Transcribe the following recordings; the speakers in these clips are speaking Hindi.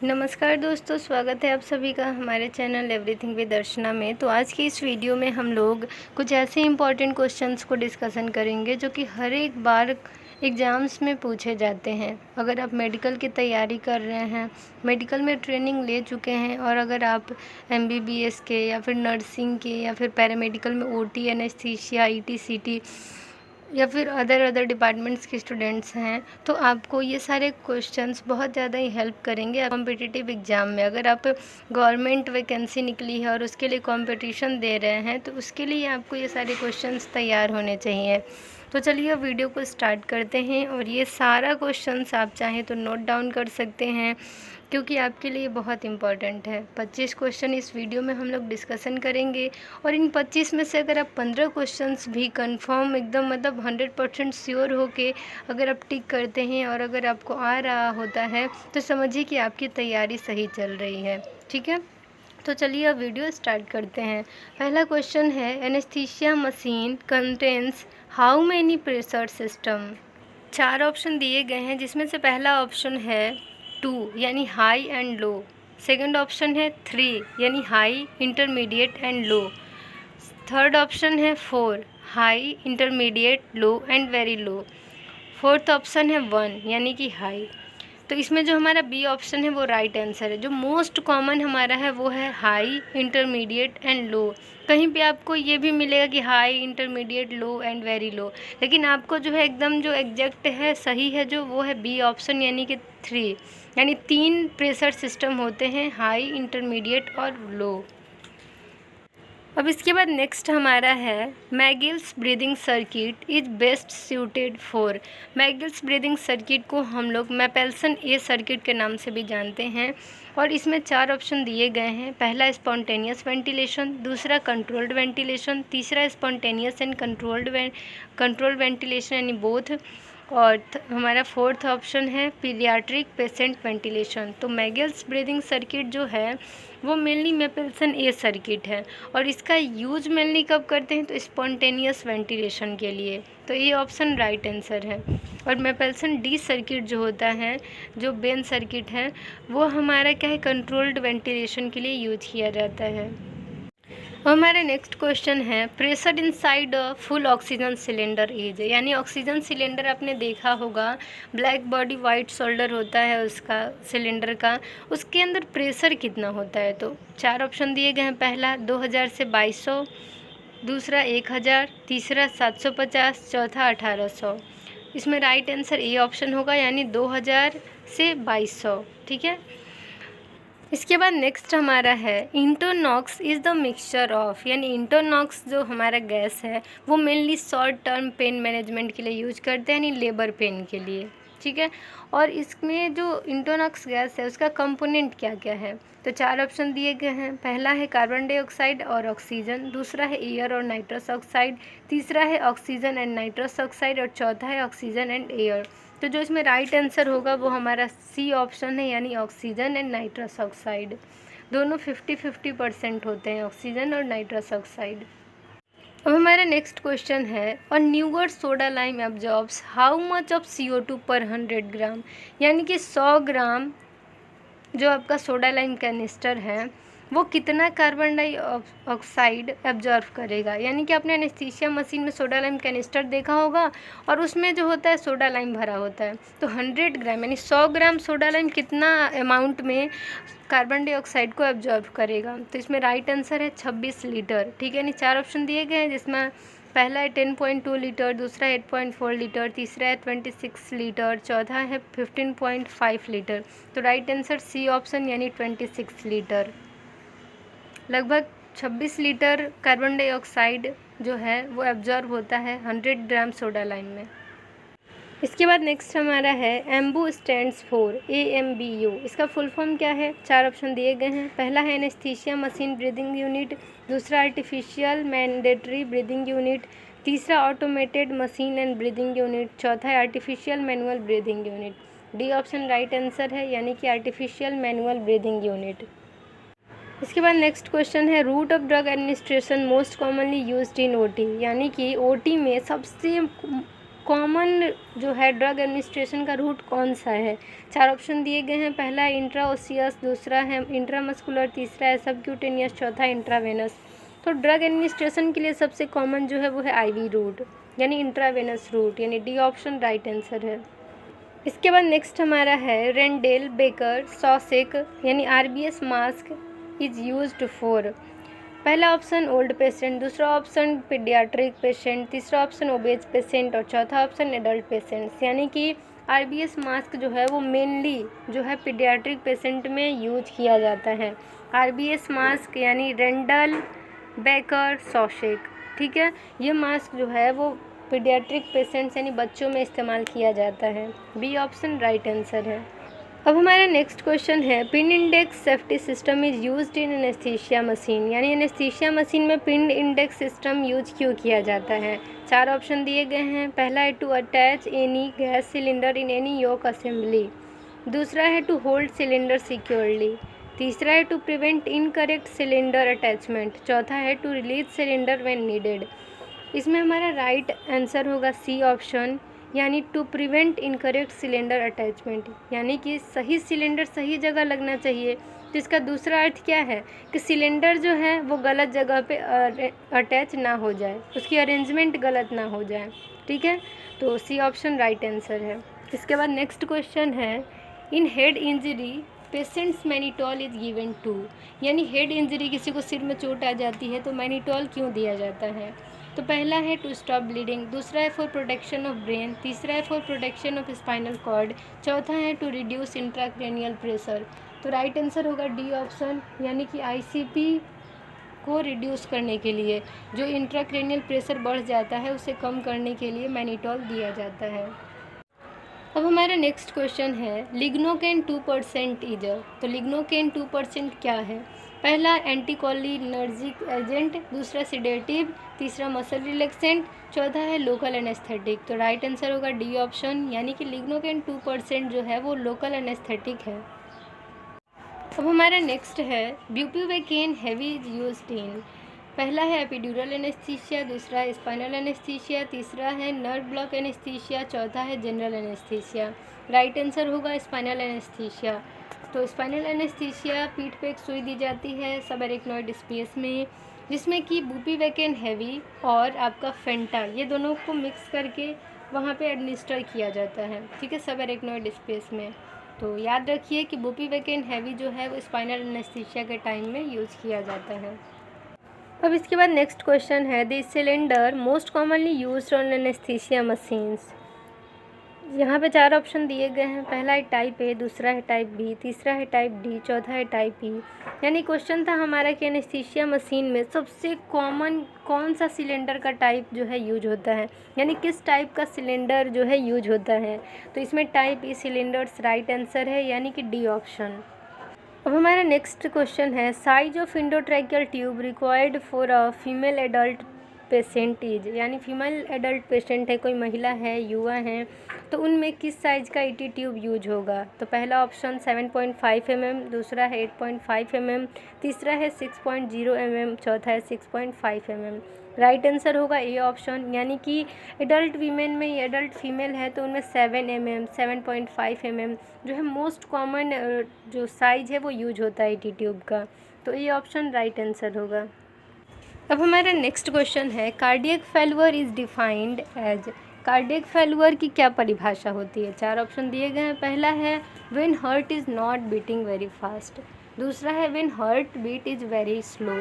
नमस्कार दोस्तों, स्वागत है आप सभी का हमारे चैनल एवरीथिंग विद दर्शना में। तो आज की इस वीडियो में हम लोग कुछ ऐसे इंपॉर्टेंट क्वेश्चंस को डिस्कशन करेंगे जो कि हर एक बार एग्ज़ाम्स में पूछे जाते हैं। अगर आप मेडिकल की तैयारी कर रहे हैं, मेडिकल में ट्रेनिंग ले चुके हैं, और अगर आप एमबीबीएस के या फिर नर्सिंग के या फिर पैरामेडिकल में ओटी, एनेस्थीसिया, ईटीसीटी या फिर अदर डिपार्टमेंट्स के स्टूडेंट्स हैं, तो आपको ये सारे क्वेश्चंस बहुत ज़्यादा ही हेल्प करेंगे कॉम्पिटिटिव एग्ज़ाम में। अगर आप गवर्नमेंट वैकेंसी निकली है और उसके लिए कंपटीशन दे रहे हैं, तो उसके लिए आपको ये सारे क्वेश्चंस तैयार होने चाहिए। तो चलिए वीडियो को स्टार्ट करते हैं, और ये सारा क्वेश्चंस आप चाहें तो नोट डाउन कर सकते हैं क्योंकि आपके लिए बहुत इम्पॉर्टेंट है। 25 क्वेश्चन इस वीडियो में हम लोग डिस्कशन करेंगे, और इन 25 में से अगर आप 15 क्वेश्चंस भी कंफर्म एकदम 100% श्योर होके अगर आप टिक करते हैं और अगर आपको आ रहा होता है, तो समझिए कि आपकी तैयारी सही चल रही है। ठीक है, तो चलिए अब वीडियो स्टार्ट करते हैं। पहला क्वेश्चन है, anaesthesia machine contains how many pressure system. 4 option दिए गए हैं, जिसमें से पहला ऑप्शन है 2 यानी high and low. Second option है 3 यानी high, intermediate and low. Third option है 4 high, intermediate, low and very low. Fourth option है 1 यानी कि हाई। तो इसमें जो हमारा बी ऑप्शन है वो राइट आंसर है। जो मोस्ट कॉमन हमारा है वो है हाई, इंटरमीडिएट एंड लो। कहीं पे आपको ये भी मिलेगा कि high, intermediate, low and very low, लेकिन आपको जो है एकदम जो एग्जैक्ट है, सही है जो, वो है बी ऑप्शन यानी कि 3, यानी 3 प्रेशर सिस्टम होते हैं, हाई, इंटरमीडिएट और लो। अब इसके बाद नेक्स्ट हमारा है, Magill's breathing circuit is best suited for. Magill's breathing circuit को हम लोग मैपेल्सन ए सर्किट के नाम से भी जानते हैं, और इसमें 4 ऑप्शन दिए गए हैं। पहला स्पॉन्टेनियस वेंटिलेशन, दूसरा कंट्रोल्ड वेंटिलेशन, तीसरा स्पॉन्टेनियस एंड कंट्रोल्ड वेंटिलेशन यानी बोथ, और हमारा फोर्थ ऑप्शन है पीडियाट्रिक पेशेंट वेंटिलेशन। तो मैगिल्स ब्रीदिंग सर्किट जो है वो मेनली मैपेल्सन ए सर्किट है, और इसका यूज मेनली कब करते हैं, तो स्पॉन्टेनियस वेंटिलेशन के लिए। तो ये ऑप्शन राइट आंसर है। और मैपेल्सन डी सर्किट जो होता है, जो बेन सर्किट है, वो हमारा क्या है, कंट्रोल्ड वेंटिलेशन के लिए यूज किया जाता है। हमारा नेक्स्ट क्वेश्चन है, pressure inside a full oxygen cylinder is, यानी ऑक्सीजन सिलेंडर आपने देखा होगा, ब्लैक बॉडी वाइट शोल्डर होता है उसका सिलेंडर का, उसके अंदर प्रेशर कितना होता है। तो 4 ऑप्शन दिए गए हैं। पहला 2000 से 2200, दूसरा 1000, तीसरा 750, चौथा 1800। इसमें राइट आंसर ए ऑप्शन होगा, यानी 2000 से 2200। ठीक है, इसके बाद नेक्स्ट हमारा है, इंटरनॉक्स इज़ द मिक्सचर ऑफ, यानी इंटरनॉक्स जो हमारा गैस है वो mainly short term pain management के लिए यूज करते हैं, यानी लेबर पेन के लिए। ठीक है, और इसमें जो इंटरनॉक्स गैस है उसका कंपोनेंट क्या क्या है। तो 4 ऑप्शन दिए गए हैं। पहला है कार्बन डाइऑक्साइड और ऑक्सीजन, दूसरा है एयर और नाइट्रस ऑक्साइड, तीसरा है ऑक्सीजन एंड नाइट्रस ऑक्साइड, और चौथा है ऑक्सीजन एंड एयर। तो जो इसमें राइट आंसर होगा वो हमारा सी ऑप्शन है, यानी ऑक्सीजन एंड नाइट्रस ऑक्साइड। दोनों 50-50% होते हैं, ऑक्सीजन और नाइट्रस ऑक्साइड। अब हमारा नेक्स्ट क्वेश्चन है, और न्यूगर soda lime absorbs how much of CO2 पर 100 ग्राम, यानी कि 100 ग्राम जो आपका सोडा लाइम कैनिस्टर है वो कितना कार्बन डाइऑक्साइड एब्जॉर्व करेगा। यानी कि आपने एनेस्थीसिया मशीन में सोडा लाइम कैनिस्टर देखा होगा, और उसमें जो होता है सोडा लाइम भरा होता है। तो 100 ग्राम यानी 100 ग्राम सोडा लाइम कितना अमाउंट में कार्बन डाइऑक्साइड को एब्जॉर्व करेगा। तो इसमें राइट आंसर है 26 लीटर। ठीक है, यानी 4 ऑप्शन दिए गए हैं, जिसमें पहला है 10.2 लीटर, दूसरा है 8.4 लीटर, तीसरा है 26 लीटर, चौथा है 15.5 लीटर। तो राइट आंसर सी ऑप्शन यानी 26 लीटर। लगभग 26 लीटर कार्बन डाइऑक्साइड जो है वो एब्जॉर्ब होता है 100 ग्राम सोडा लाइम में। इसके बाद नेक्स्ट हमारा है, एम्बू स्टैंड्स फॉर, AMBU, इसका फुल फॉर्म क्या है। 4 ऑप्शन दिए गए हैं। पहला है एनेस्थीसिया मशीन ब्रीदिंग यूनिट, दूसरा आर्टिफिशियल मैंडेटरी ब्रीदिंग यूनिट, तीसरा automated machine and breathing unit, चौथा है artificial manual breathing unit. D option right answer है, यानी कि आर्टिफिशियल मैनुअल ब्रीदिंग यूनिट। इसके बाद नेक्स्ट क्वेश्चन है, route of drug administration most commonly used in OT, यानी कि OT में सबसे कॉमन जो है ड्रग एडमिनिस्ट्रेशन का रूट कौन सा है? 4 ऑप्शन दिए गए हैं। पहला है इंट्राओसियस, दूसरा है इंट्रामस्कुलर, तीसरा है सबक्यूटेनियस, चौथा इंट्रावेनस। तो ड्रग एडमिनिस्ट्रेशन के लिए सबसे कॉमन जो है वो है आईवी रूट यानी इंट्रावेनस रूट, यानी डी ऑप्शन राइट आंसर है। इसके बाद नेक्स्ट हमारा है रेंडेल बेकर सॉसेक यानी RBS mask is used for. पहला ऑप्शन ओल्ड पेशेंट, दूसरा ऑप्शन पीडियाट्रिक पेशेंट, तीसरा ऑप्शन ओबेज पेशेंट और चौथा ऑप्शन एडल्ट पेशेंट्स। यानी कि आरबीएस मास्क जो है वो मेनली जो है पीडियाट्रिक पेशेंट में यूज किया जाता है। आरबीएस मास्क यानी रेंडल बेकर सॉसेक, ठीक है। ये मास्क जो है वो पीडियाट्रिक पेशेंट्स यानी बच्चों में इस्तेमाल किया जाता है। बी ऑप्शन राइट आंसर है। अब हमारा नेक्स्ट क्वेश्चन है pin index safety system is used in anaesthesia machine, यानी एनेस्थीसिया मशीन में पिन इंडेक्स सिस्टम यूज क्यों किया जाता है? 4 ऑप्शन दिए गए हैं। पहला है to attach any gas cylinder in any yoke assembly, दूसरा है टू होल्ड सिलेंडर सिक्योरली, तीसरा है to prevent incorrect cylinder attachment, चौथा है to release cylinder when needed. इसमें हमारा राइट आंसर होगा सी ऑप्शन यानी to prevent incorrect cylinder attachment, यानी कि सही सिलेंडर सही जगह लगना चाहिए। तो इसका दूसरा अर्थ क्या है कि सिलेंडर जो है वो गलत जगह पे अटैच ना हो जाए, उसकी अरेंजमेंट गलत ना हो जाए, ठीक है। तो सी ऑप्शन राइट आंसर है। इसके बाद नेक्स्ट क्वेश्चन है in head injury patients mannitol is given to, यानी हेड इंजरी किसी को सिर में चोट आ जाती है तो मैनिटॉल क्यों दिया जाता है? तो पहला है टू स्टॉप ब्लीडिंग, दूसरा है फॉर प्रोटेक्शन ऑफ ब्रेन, तीसरा है for protection of spinal cord, चौथा है टू रिड्यूस इंट्राक्रैनियल प्रेशर। तो राइट आंसर होगा डी ऑप्शन यानी कि आईसीपी को रिड्यूस करने के लिए, जो इंट्राक्रैनियल प्रेशर बढ़ जाता है उसे कम करने के लिए मैनिटॉल दिया जाता है। अब हमारा नेक्स्ट क्वेश्चन है लिग्नोकेन 2% इज, तो लिग्नोकेन 2% क्या है? पहला एंटीकोलिनर्जिक एजेंट, दूसरा सिडेटिव, तीसरा मसल रिलैक्सेंट, चौथा है लोकल एनेस्थेटिक। तो राइट आंसर होगा डी ऑप्शन यानी कि लिग्नोकेन 2% जो है वो लोकल एनेस्थेटिक है। अब हमारा नेक्स्ट है ब्यूपिवेकेन हैवी इज यूज्ड इन। पहला है एपिड्यूरल एनेस्थीसिया, दूसरा है स्पाइनल एनेस्थीसिया, तीसरा है नर्व ब्लॉक एनेस्थीसिया, चौथा है जनरल एनेस्थीसिया। राइट आंसर होगा स्पाइनल एनेस्थीसिया। तो स्पाइनल एनेस्थीसिया पीठ पे एक सुई दी जाती है सब एरेक्नॉइड स्पेस में, जिसमें कि बुपिवेकेन हैवी और आपका फेंटा ये दोनों को मिक्स करके वहाँ पे एडमिनिस्टर किया जाता है, ठीक है, सब एरेक्नॉइड स्पेस में। तो याद रखिए कि बुपिवेकेन हैवी जो है वो स्पाइनल एनेस्थीसिया के टाइम में यूज़ किया जाता है। अब इसके बाद नेक्स्ट क्वेश्चन है this cylinder most commonly used on anaesthesia machines. यहाँ पे 4 ऑप्शन दिए गए हैं। पहला है टाइप ए, दूसरा है टाइप बी, तीसरा है टाइप डी, चौथा है टाइप ई। यानी क्वेश्चन था हमारा कि एनेस्थीसिया मशीन में सबसे कॉमन कौन सा सिलेंडर का टाइप जो है यूज होता है, यानी किस टाइप का सिलेंडर जो है यूज होता है। तो इसमें type E cylinders right answer है यानी कि डी ऑप्शन। अब हमारा नेक्स्ट क्वेश्चन है size of endotracheal tube required for a female adult patient is, यानी फीमेल एडल्ट पेशेंट है, कोई महिला है, युवा है, तो उनमें किस साइज़ का ईटी ट्यूब यूज होगा। तो पहला ऑप्शन 7.5 mm, दूसरा है 8.5 mm, तीसरा है 6.0 mm, चौथा है 6.5 mm। राइट आंसर होगा ए ऑप्शन यानी कि एडल्ट वीमेन में ये एडल्ट फीमेल है तो उनमें 7 mm 7.5 mm जो है मोस्ट कॉमन जो साइज़ है वो यूज होता है ईटी ट्यूब का। तो ये ऑप्शन राइट आंसर होगा। अब हमारा नेक्स्ट क्वेश्चन है cardiac failure is defined as. Cardiac failure की क्या परिभाषा होती है? 4 ऑप्शन दिए गए हैं। पहला है when heart is not beating very fast, दूसरा है when heart beat is very slow,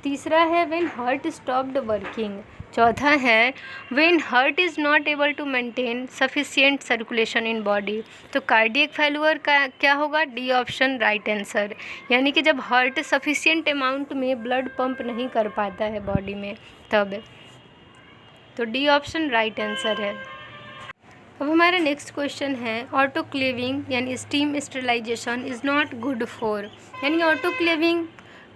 तीसरा है व्हेन हार्ट स्टॉप्ड वर्किंग, चौथा है when heart is not able to maintain sufficient circulation in body. तो कार्डियक फेल्यूर का क्या होगा? डी ऑप्शन राइट आंसर यानी कि जब हार्ट सफिशिएंट अमाउंट में ब्लड पंप नहीं कर पाता है बॉडी में तब। तो डी ऑप्शन राइट आंसर है। अब हमारा नेक्स्ट क्वेश्चन है ऑटोक्लेविंग यानी steam sterilization is not good for, यानी ऑटोक्लेविंग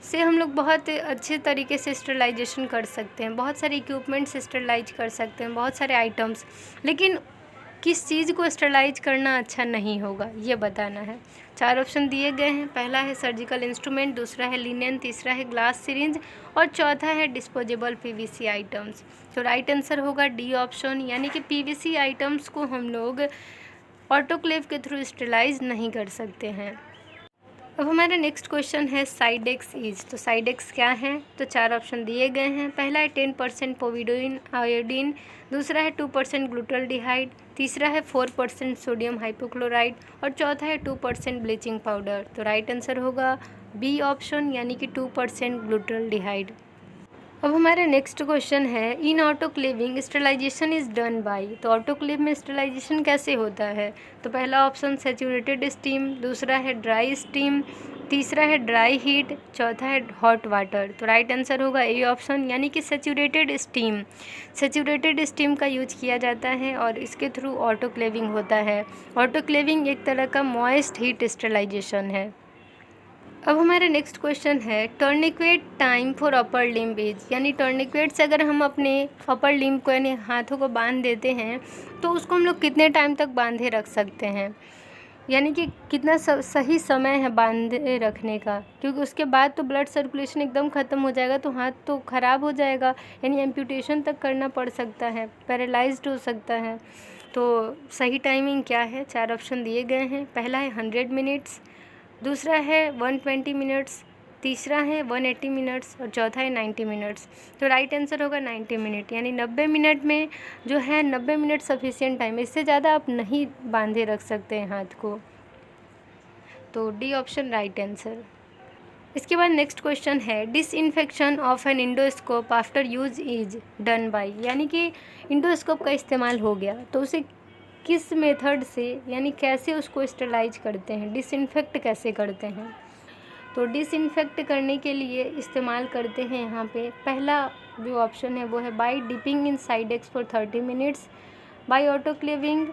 से हम लोग बहुत अच्छे तरीके से स्टेरिलाइजेशन कर सकते हैं, बहुत सारे इक्विपमेंट से स्टेरिलाइज कर सकते हैं, बहुत सारे आइटम्स, लेकिन किस चीज़ को स्टरलाइज करना अच्छा नहीं होगा, ये बताना है। 4 ऑप्शन दिए गए हैं। पहला है सर्जिकल इंस्ट्रूमेंट, दूसरा है लिनेन, तीसरा है ग्लास सिरिंज और चौथा है डिस्पोजेबल पीवीसी आइटम्स। तो राइट आंसर होगा डी ऑप्शन, यानी कि पीवीसी आइटम्स को हम लोग ऑटोक्लेव के थ्रू स्टरलाइज नहीं कर सकते हैं। अब हमारा नेक्स्ट क्वेश्चन है साइडेक्स इज। तो साइडेक्स क्या है? तो 4 ऑप्शन दिए गए हैं। पहला है 10% पोविडोइन आयोडीन, दूसरा है 2% ग्लूटाल्डिहाइड, तीसरा है 4% सोडियम हाइपोक्लोराइड और चौथा है 2% ब्लीचिंग पाउडर। तो राइट आंसर होगा बी ऑप्शन, यानी कि 2% ग्लूटाल्डिहाइड। अब हमारा नेक्स्ट क्वेश्चन है in autoclaving sterilization is done by. तो ऑटोक्लेव में स्टरलाइजेशन कैसे होता है? तो पहला ऑप्शन सैचुरेटेड स्टीम, दूसरा है ड्राई स्टीम, तीसरा है ड्राई हीट, चौथा है हॉट वाटर। तो राइट आंसर होगा ए ऑप्शन, यानी कि सैचुरेटेड स्टीम। सैचुरेटेड स्टीम का यूज किया जाता है और इसके थ्रू ऑटोक्लेविंग होता है। ऑटोक्लेविंग एक तरह का मॉइस्ट हीट स्टरलाइजेशन है। अब हमारा नेक्स्ट क्वेश्चन है tourniquet time for upper limb is, यानी टर्निक्वेट से अगर हम अपने अपर लिम्ब को यानी हाथों को बांध देते हैं तो उसको हम लोग कितने टाइम तक बांधे रख सकते हैं, यानी कि कितना सही समय है बांधे रखने का, क्योंकि उसके बाद तो ब्लड सर्कुलेशन एकदम ख़त्म हो जाएगा तो हाथ तो ख़राब हो जाएगा, यानी एम्पूटेशन तक करना पड़ सकता है, पैरालाइज्ड हो सकता है। तो सही टाइमिंग क्या है? 4 ऑप्शन दिए गए हैं। पहला है 100 मिनट्स, दूसरा है 120 मिनट्स, तीसरा है 180 मिनट्स और चौथा है 90 मिनट्स। तो राइट आंसर होगा 90 मिनट, यानी 90 मिनट में जो है 90 मिनट सफिशिएंट टाइम, इससे ज़्यादा आप नहीं बांधे रख सकते हैं हाथ को। तो डी ऑप्शन राइट आंसर। इसके बाद नेक्स्ट क्वेश्चन है disinfection of an endoscope after use is done by, यानी कि इंडोस्कोप का इस्तेमाल हो गया तो उसे किस मेथड से, यानी कैसे उसको स्टरलाइज करते हैं, डिसइंफेक्ट कैसे करते हैं? तो डिसइंफेक्ट करने के लिए इस्तेमाल करते हैं यहाँ पे पहला जो ऑप्शन है वो है by dipping in Cidex for 30 minutes, by autoclaving,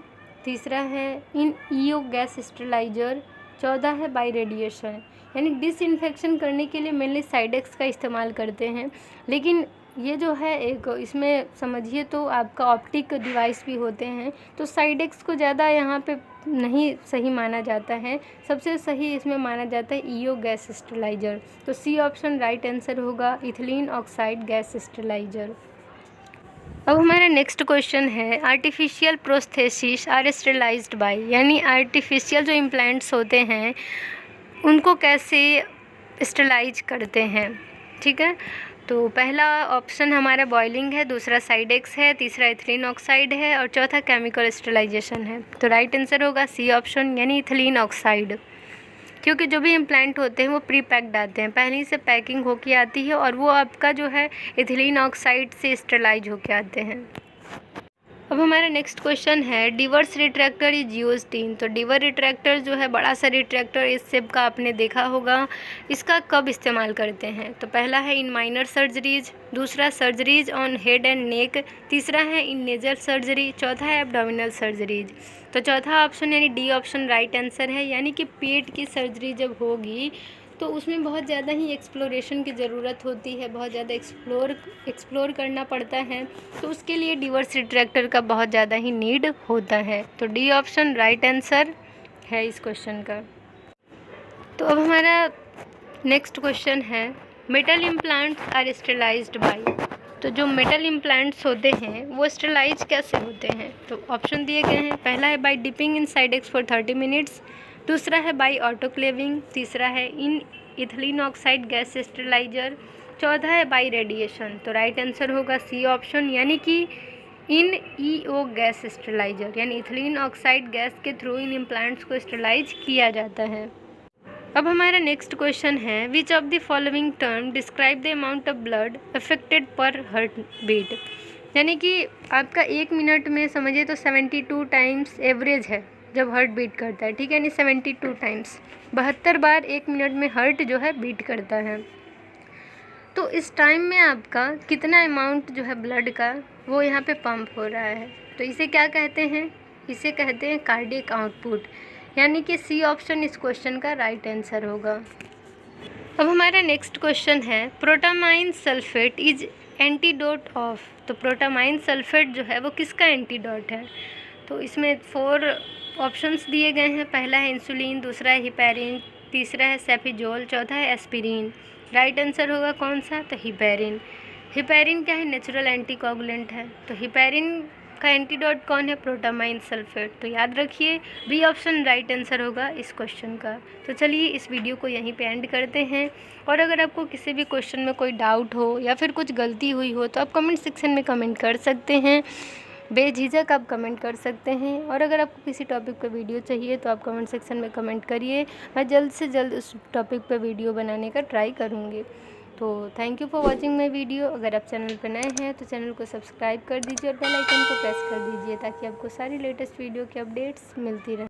तीसरा है इन ईओ गैस स्टरलाइजर, चौथा है बाय रेडिएशन। यानी डिसइंफेक्शन करने के लिए मेनली साइडेक्स का इस्तेमाल करते हैं, लेकिन ये जो है एक इसमें समझिए तो आपका ऑप्टिक डिवाइस भी होते हैं, तो साइडेक्स को ज़्यादा यहाँ पे नहीं सही माना जाता है। सबसे सही इसमें माना जाता है ईओ गैस स्टरलाइजर। तो सी ऑप्शन राइट आंसर होगा, इथिलीन ऑक्साइड गैस स्टरलाइजर। अब हमारा नेक्स्ट क्वेश्चन है artificial prosthesis are sterilized by, यानी आर्टिफिशियल जो इम्प्लांट्स होते हैं उनको कैसे स्टरलाइज करते हैं। ठीक है, तो पहला ऑप्शन हमारा बॉइलिंग है, दूसरा साइडेक्स है, तीसरा इथिलीन ऑक्साइड है और चौथा केमिकल स्टरलाइजेशन है। तो राइट आंसर होगा सी ऑप्शन, यानी इथिलीन ऑक्साइड, क्योंकि जो भी इम्प्लांट होते हैं वो प्री पैक्ड आते हैं, पहले से पैकिंग होके आती है और वो आपका जो है इथिलीन ऑक्साइड से स्टरलाइज होके आते हैं। अब हमारा नेक्स्ट क्वेश्चन है Divers retractor is used in. तो डिवर रिट्रैक्टर जो है बड़ा सा रिट्रैक्टर इस शेप का आपने देखा होगा, इसका कब इस्तेमाल करते हैं? तो पहला है इन माइनर सर्जरीज, दूसरा surgeries on head and neck, तीसरा है इन नेजल सर्जरी, चौथा है एब्डोमिनल सर्जरीज। तो चौथा ऑप्शन यानी डी ऑप्शन राइट आंसर है, यानी कि पेट की सर्जरी जब होगी तो उसमें बहुत ज़्यादा ही एक्सप्लोरेशन की ज़रूरत होती है, बहुत ज़्यादा एक्सप्लोर करना पड़ता है, तो उसके लिए डिवर्स रिट्रैक्टर का बहुत ज़्यादा ही नीड होता है। तो डी ऑप्शन राइट आंसर है इस क्वेश्चन का। तो अब हमारा नेक्स्ट क्वेश्चन है metal implants are sterilized by. तो जो मेटल इम्प्लांट्स होते हैं वो स्टरलाइज कैसे होते हैं? तो ऑप्शन दिए गए हैं। पहला है by dipping in Cidex for 30 minutes, दूसरा है बाय ऑटोक्लेविंग, तीसरा है in ethylene oxide gas sterilizer, चौथा है बाय रेडिएशन। तो राइट आंसर होगा सी ऑप्शन, यानी कि इन ईओ गैस स्टरलाइजर, यानी इथिलीन ऑक्साइड गैस के थ्रू इन इम्प्लांट्स को स्टरलाइज किया जाता है। अब हमारा नेक्स्ट क्वेश्चन है which of the following term describe the amount of blood affected per heart beat, यानी कि आपका 1 मिनट में समझिए तो 72 टाइम्स एवरेज है जब हार्ट बीट करता है। ठीक है, यानी 72 टाइम्स 72 बार 1 मिनट में हार्ट जो है बीट करता है। तो इस टाइम में आपका कितना अमाउंट जो है ब्लड का वो यहाँ पे पंप हो रहा है, तो इसे क्या कहते हैं? इसे कहते हैं कार्डियक आउटपुट, यानी कि सी ऑप्शन इस क्वेश्चन का राइट आंसर होगा। अब हमारा नेक्स्ट क्वेश्चन है protamine sulphate is antidote of. तो प्रोटामाइन सल्फेट जो है वो किसका एंटीडोट है? तो इसमें 4 ऑप्शंस दिए गए हैं। पहला है इंसुलिन, दूसरा है हिपैरिन, तीसरा है सेफिजोल, चौथा है एस्पिरिन। राइट आंसर होगा कौन सा? तो हिपैरिन। हिपैरिन क्या है? नेचुरल एंटीकोगुलेंट है। तो हिपैरिन का एंटीडोट कौन है? Protamine sulphate. तो याद रखिए बी ऑप्शन राइट आंसर होगा इस क्वेश्चन का। तो चलिए इस वीडियो को यहीं पे एंड करते हैं। और अगर आपको किसी भी क्वेश्चन में कोई डाउट हो या फिर कुछ गलती हुई हो तो आप कमेंट सेक्शन में कमेंट कर सकते हैं, बेझिझक आप कमेंट कर सकते हैं। और अगर आपको किसी टॉपिक पे वीडियो चाहिए तो आप कमेंट सेक्शन में कमेंट करिए, मैं जल्द से जल्द उस टॉपिक पे वीडियो बनाने का ट्राई करूँगी। तो thank you for watching my video. अगर आप चैनल पर नए हैं तो चैनल को सब्सक्राइब कर दीजिए और बेल आइकन को प्रेस कर दीजिए ताकि आपको सारी लेटेस्ट वीडियो की अपडेट्स मिलती रहें।